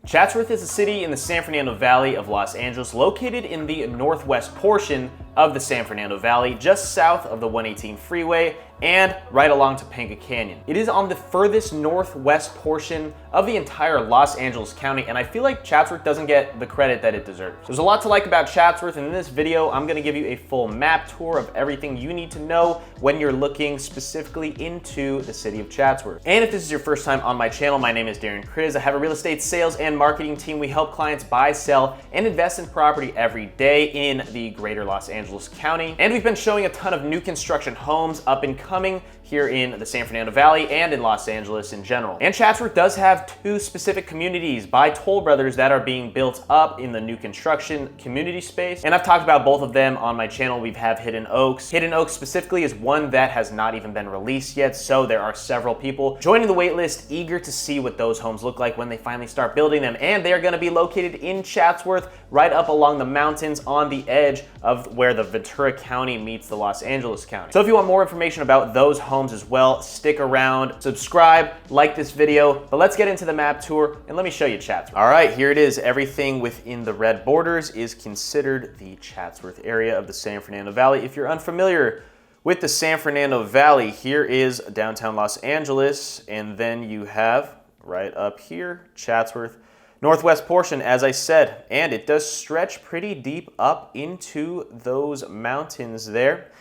Chatsworth is a city in the San Fernando Valley of Los Angeles, located in the northwest portion of the San Fernando Valley, just south of the 118 freeway and right along Topanga Canyon. It is on the furthest northwest portion of the entire Los Angeles County, and I feel like Chatsworth doesn't get the credit that it deserves. There's a lot to like about Chatsworth, and in this video, I'm gonna give you a full map tour of everything you need to know when you're looking specifically into the city of Chatsworth. And if this is your first time on my channel, my name is Darren Kriz. I have a real estate sales and marketing team. We help clients buy, sell, and invest in property every day in the greater Los Angeles County. And we've been showing a ton of new construction homes up and coming here in the San Fernando Valley and in Los Angeles in general. And Chatsworth does have two specific communities by Toll Brothers that are being built up in the new construction community space. And I've talked about both of them on my channel. We have Hidden Oaks. Hidden Oaks specifically is one that has not even been released yet, so there are several people joining the wait list eager to see what those homes look like when they finally start building them. And they are going to be located in Chatsworth, right up along the mountains on the edge of where the Ventura County meets the Los Angeles County. So if you want more information about those homes as well, stick around, subscribe, like this video, but let's get into the map tour and let me show you Chatsworth. All right, here it is. Everything within the red borders is considered the Chatsworth area of the San Fernando Valley. If you're unfamiliar with the San Fernando Valley, here is downtown Los Angeles, and then you have right up here, Chatsworth, northwest portion, as I said, and it does stretch pretty deep up into those mountains there.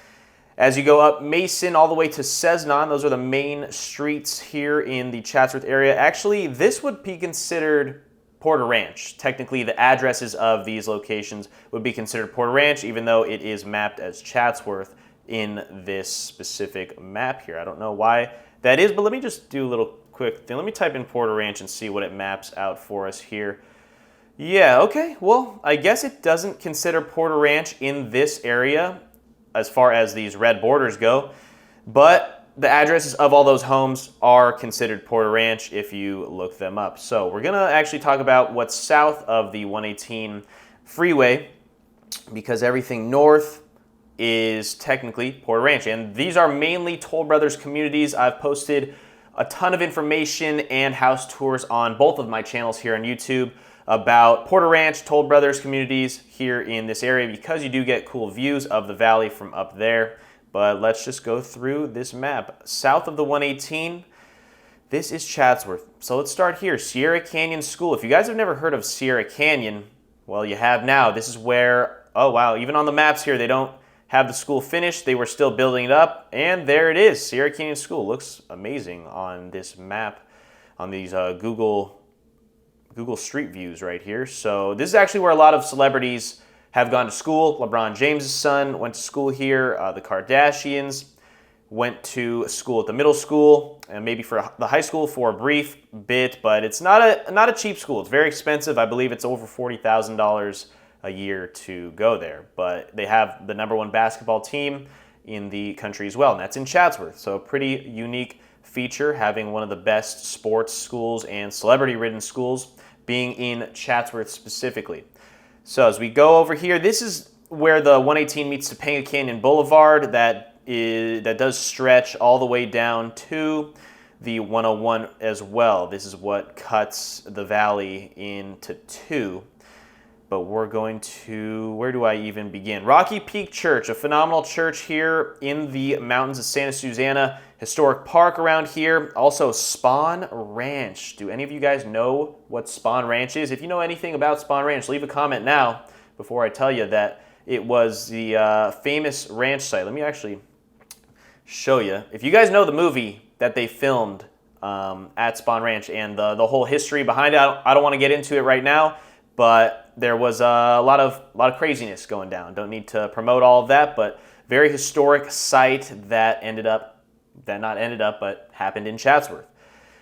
As you go up Mason all the way to Cessnon, those are the main streets here in the Chatsworth area. Actually, this would be considered Porter Ranch. Technically, the addresses of these locations would be considered Porter Ranch, even though it is mapped as Chatsworth in this specific map here. I don't know why that is, but let me just do a little quick thing. Let me type in Porter Ranch and see what it maps out for us here. Yeah, okay, well, I guess it doesn't consider Porter Ranch in this area as far as these red borders go, but the addresses of all those homes are considered Porter Ranch if you look them up. So we're gonna actually talk about what's south of the 118 freeway, because everything north is technically Porter Ranch, and these are mainly Toll Brothers communities. I've posted a ton of information and house tours on both of my channels here on YouTube about Porter Ranch, Toll Brothers communities here in this area, because you do get cool views of the valley from up there. But let's just go through this map. South of the 118, this is Chatsworth. So let's start here, Sierra Canyon School. If you guys have never heard of Sierra Canyon, well, you have now. This is where, oh wow, even on the maps here, they don't have the school finished. They were still building it up, and there it is, Sierra Canyon School. Looks amazing on this map, on these Google Street Views right here. So this is actually where a lot of celebrities have gone to school. LeBron James' son went to school here. The Kardashians went to school at the middle school, and maybe for the high school for a brief bit, but it's not a cheap school. It's very expensive. I believe it's over $40,000 a year to go there, but they have the #1 basketball team in the country as well, and that's in Chatsworth. So a pretty unique feature, having one of the best sports schools and celebrity-ridden schools being in Chatsworth specifically. So as we go over here, this is where the 118 meets Topanga Canyon Boulevard. That does stretch all the way down to the 101 as well. This is what cuts the valley into two. But we're going to, where do I even begin? Rocky Peak Church, a phenomenal church here in the mountains of Santa Susana. Historic park around here. Also Spawn Ranch. Do any of you guys know what Spawn Ranch is? If you know anything about Spawn Ranch, leave a comment now before I tell you that it was the famous ranch site. Let me actually show you. If you guys know the movie that they filmed at Spawn Ranch and the whole history behind it, I don't want to get into it right now, but there was a lot of craziness going down. Don't need to promote all of that, but very historic site that but happened in Chatsworth.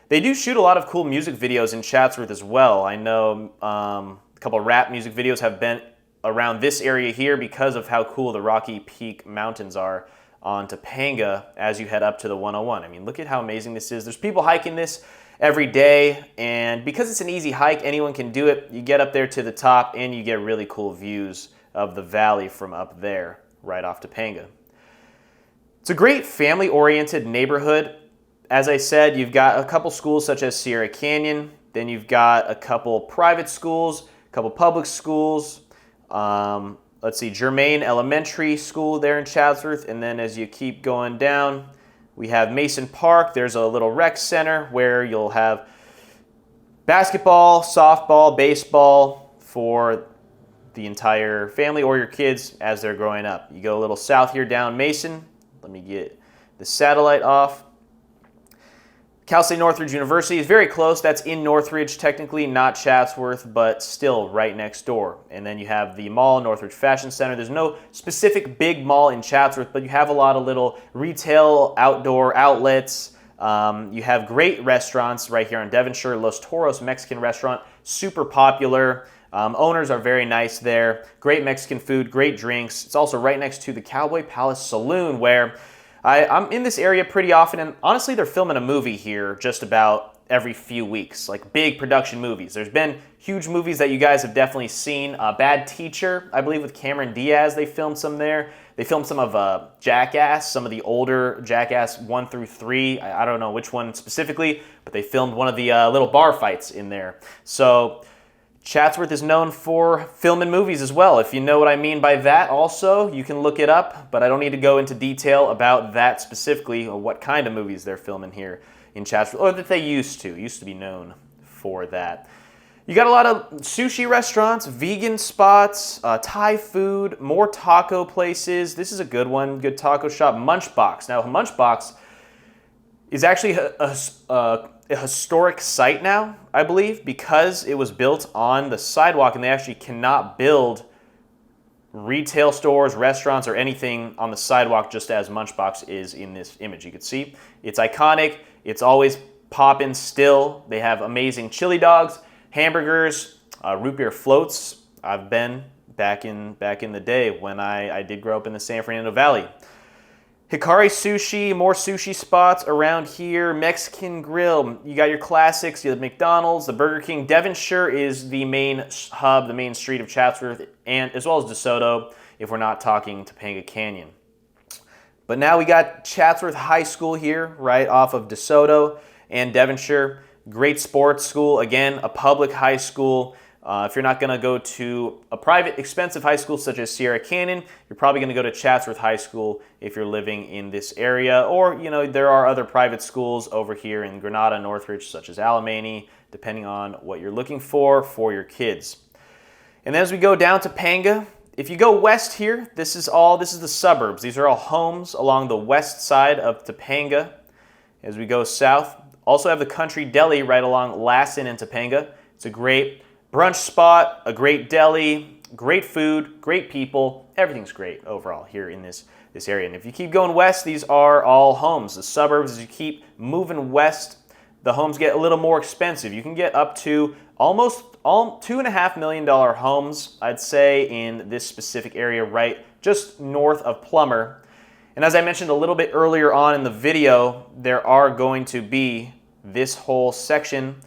They do shoot a lot of cool music videos in Chatsworth as well. I know a couple of rap music videos have been around this area here because of how cool the Rocky Peak Mountains are on Topanga as you head up to the 101. I mean, look at how amazing this is. There's people hiking this every day, and because it's an easy hike, anyone can do it. You get up there to the top and you get really cool views of the valley from up there, right off Topanga. It's a great family-oriented neighborhood. As I said, you've got a couple schools such as Sierra Canyon, Then you've got a couple private schools, a couple public schools. Let's see, Germain Elementary School there in Chatsworth. And then as you keep going down, we have Mason Park. There's a little rec center where you'll have basketball, softball, baseball for the entire family or your kids as they're growing up. You go a little south here down Mason. Let me get the satellite off. Cal State Northridge University is very close. That's in Northridge, technically not Chatsworth, but still right next door. And then you have the mall, Northridge Fashion Center. There's no specific big mall in Chatsworth, but you have a lot of little retail, outdoor outlets. You have great restaurants right here in Devonshire. Los Toros Mexican restaurant, super popular. Owners are very nice there. Great Mexican food, great drinks. It's also right next to the Cowboy Palace Saloon, where I'm in this area pretty often, and honestly, they're filming a movie here just about every few weeks, like big production movies. There's been huge movies that you guys have definitely seen. Bad Teacher, I believe, with Cameron Diaz, they filmed some there. They filmed some of Jackass, some of the older Jackass 1 through 3. I don't know which one specifically, but they filmed one of the little bar fights in there. So Chatsworth is known for filming movies as well. If you know what I mean by that also, you can look it up, but I don't need to go into detail about that specifically, or what kind of movies they're filming here in Chatsworth, or that they used to be known for that. You got a lot of sushi restaurants, vegan spots, Thai food, more taco places. This is a good one, good taco shop, Munchbox. Now, Munchbox is actually a historic site now, I believe, because it was built on the sidewalk and they actually cannot build retail stores, restaurants, or anything on the sidewalk just as Munchbox is in this image. You can see it's iconic. It's always popping still. They have amazing chili dogs, hamburgers, root beer floats. I've been back in the day when I did grow up in the San Fernando Valley. Hikari Sushi, more sushi spots around here. Mexican Grill, you got your classics, you have McDonald's, the Burger King. Devonshire is the main hub, the main street of Chatsworth, and as well as DeSoto, if we're not talking Topanga Canyon. But now we got Chatsworth High School here, right off of DeSoto and Devonshire. Great sports school, again, a public high school. If you're not going to go to a private, expensive high school such as Sierra Canyon, you're probably going to go to Chatsworth High School if you're living in this area. Or, you know, there are other private schools over here in Granada, Northridge, such as Alemany, depending on what you're looking for your kids. And then as we go down to Topanga, if you go west here, this is the suburbs. These are all homes along the west side of Topanga. As we go south, also have the Country Deli right along Lassen and Topanga. It's a great brunch spot, a great deli, great food, great people. Everything's great overall here in this area. And if you keep going west, these are all homes. The suburbs, as you keep moving west, the homes get a little more expensive. You can get up to almost $2.5 million homes, I'd say, in this specific area right just north of Plummer. And as I mentioned a little bit earlier on in the video, there are going to be this whole section.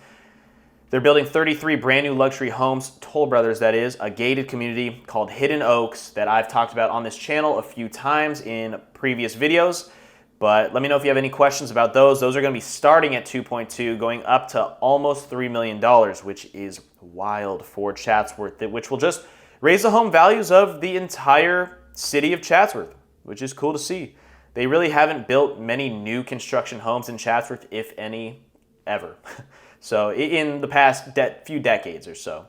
They're building 33 brand new luxury homes, Toll Brothers that is, a gated community called Hidden Oaks that I've talked about on this channel a few times in previous videos. But let me know if you have any questions about those. Those are going to be starting at 2.2, going up to almost $3 million, which is wild for Chatsworth, which will just raise the home values of the entire city of Chatsworth, which is cool to see. They really haven't built many new construction homes in Chatsworth, if any, ever. So in the past few decades or so.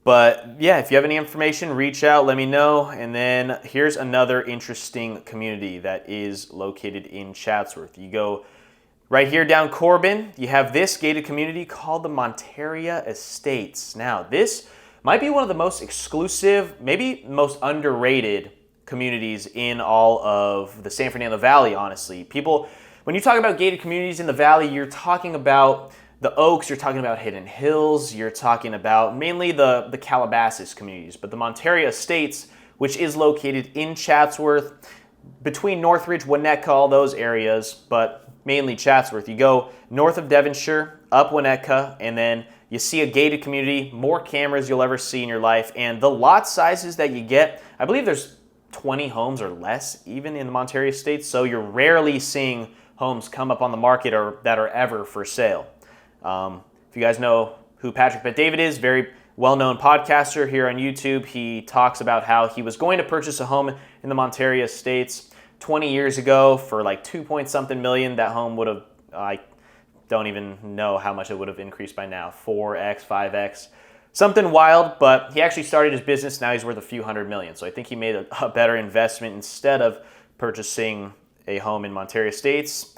But yeah, if you have any information, reach out, let me know. And then here's another interesting community that is located in Chatsworth. You go right here down Corbin, you have this gated community called the Monteria Estates. Now, this might be one of the most exclusive, maybe most underrated communities in all of the San Fernando Valley, honestly. When you talk about gated communities in the valley, you're talking about the Oaks, you're talking about Hidden Hills, you're talking about mainly the Calabasas communities. But the Monteria Estates, which is located in Chatsworth, between Northridge, Winnetka, all those areas, but mainly Chatsworth. You go north of Devonshire, up Winnetka, and then you see a gated community, more cameras you'll ever see in your life. And the lot sizes that you get, I believe there's 20 homes or less even in the Monteria Estates, so you're rarely seeing homes come up on the market or that are ever for sale. If you guys know who Patrick Bet-David is, very well-known podcaster here on YouTube, he talks about how he was going to purchase a home in the Monterey Estates 20 years ago for like 2-point-something million. That home would have, I don't even know how much it would have increased by now, 4x, 5x, something wild, but he actually started his business. Now he's worth a few $100 million. So I think he made a better investment instead of purchasing a home in Monterey Estates.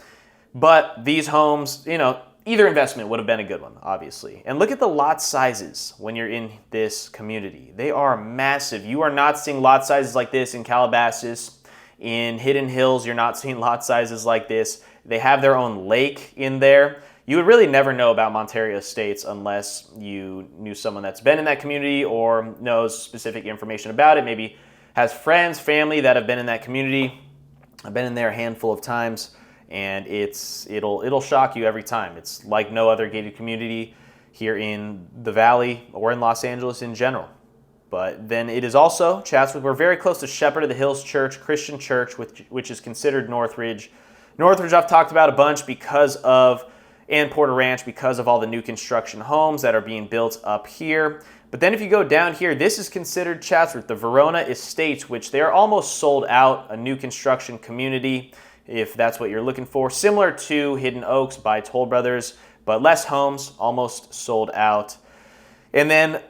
But these homes, you know, either investment would have been a good one, obviously. And look at the lot sizes when you're in this community. They are massive. You are not seeing lot sizes like this in Calabasas. In Hidden Hills, you're not seeing lot sizes like this. They have their own lake in there. You would really never know about Monterey Estates unless you knew someone that's been in that community or knows specific information about it, maybe has friends, family that have been in that community. I've been in there a handful of times, and it'll shock you every time. It's like no other gated community here in the Valley or in Los Angeles in general. But then it is also Chatsworth. We're very close to Shepherd of the Hills Church, Christian church, which is considered Northridge. Northridge I've talked about a bunch and Porter Ranch because of all the new construction homes that are being built up here. But then if you go down here, this is considered Chatsworth, the Verona Estates, which they are almost sold out, a new construction community, if that's what you're looking for. Similar to Hidden Oaks by Toll Brothers, but less homes, almost sold out. And then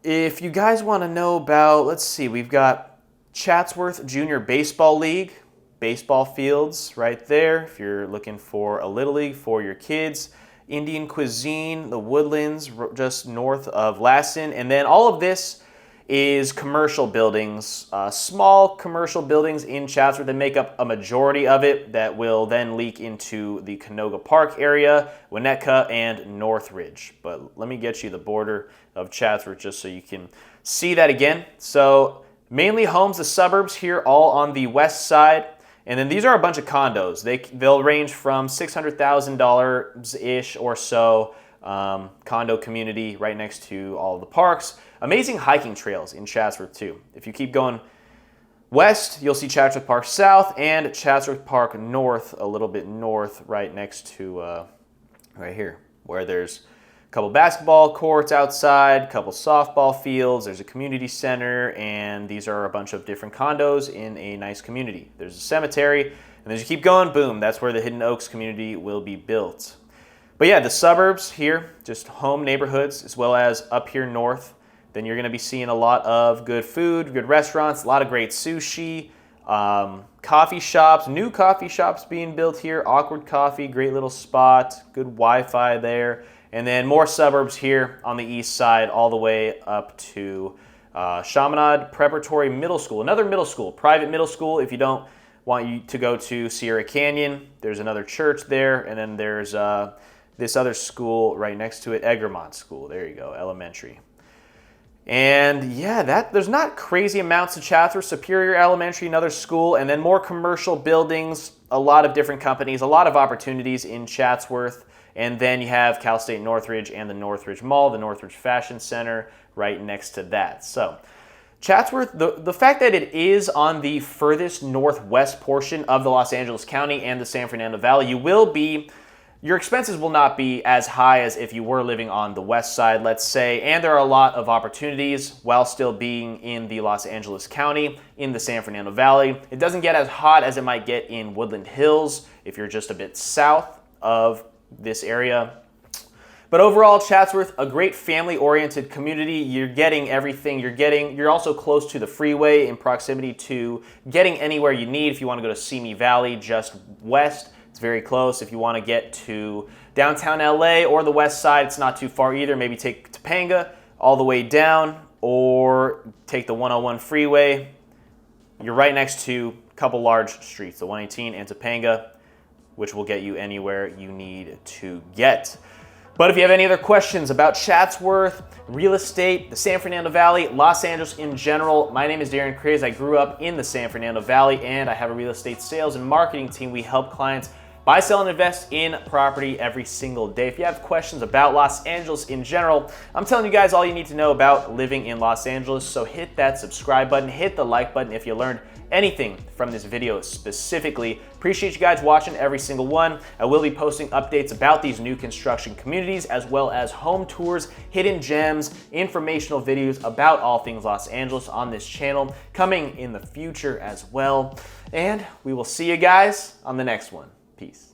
if you guys want to know about, let's see, we've got Chatsworth Junior Baseball League, baseball fields right there if you're looking for a little league for your kids. Indian Cuisine, the Woodlands, just north of Lassen. And then all of this is commercial buildings, small commercial buildings in Chatsworth that make up a majority of it that will then leak into the Canoga Park area, Winnetka, and Northridge. But let me get you the border of Chatsworth just so you can see that again. So mainly homes, the suburbs here, all on the west side. And then these are a bunch of condos. They'll range from $600,000-ish or so. Condo community right next to all of the parks. Amazing hiking trails in Chatsworth too. If you keep going west, you'll see Chatsworth Park South and Chatsworth Park North, a little bit north, right next to right here, where there's a couple basketball courts outside, a couple softball fields, there's a community center, and these are a bunch of different condos in a nice community. There's a cemetery, and as you keep going, boom, that's where the Hidden Oaks community will be built. But yeah, the suburbs here, just home neighborhoods, as well as up here north, then you're going to be seeing a lot of good food, good restaurants, a lot of great sushi, coffee shops, new coffee shops being built here, Awkward Coffee, great little spot, good Wi-Fi there. And then more suburbs here on the east side, all the way up to Chaminade Preparatory Middle School. Another middle school, private middle school. If you don't want you to go to Sierra Canyon, there's another church there. And then there's this other school right next to it, Egremont School. There you go, elementary. And yeah, there's not crazy amounts of Chatsworth. Superior Elementary, another school. And then more commercial buildings, a lot of different companies, a lot of opportunities in Chatsworth. And then you have Cal State Northridge and the Northridge Mall, the Northridge Fashion Center right next to that. So Chatsworth, the fact that it is on the furthest northwest portion of the Los Angeles County and the San Fernando Valley, your expenses will not be as high as if you were living on the west side, let's say. And there are a lot of opportunities while still being in the Los Angeles County, in the San Fernando Valley. It doesn't get as hot as it might get in Woodland Hills if you're just a bit south of this area. But overall, Chatsworth, a great family-oriented community. You're getting everything you're also close to the freeway in proximity to getting anywhere you need. If you want to go to Simi Valley just west, it's very close. If you want to get to downtown LA or the west side, it's not too far either. Maybe take Topanga all the way down or take the 101 freeway. You're right next to a couple large streets, the 118 and Topanga, which will get you anywhere you need to get. But if you have any other questions about Chatsworth, real estate, the San Fernando Valley, Los Angeles in general, my name is Darren Kriz. I grew up in the San Fernando Valley, and I have a real estate sales and marketing team. We help clients buy, sell, and invest in property every single day. If you have questions about Los Angeles in general, I'm telling you guys all you need to know about living in Los Angeles. So hit that subscribe button, hit the like button if you learned anything from this video specifically. Appreciate you guys watching every single one. I will be posting updates about these new construction communities, as well as home tours, hidden gems, informational videos about all things Los Angeles on this channel coming in the future as well. And we will see you guys on the next one. Peace.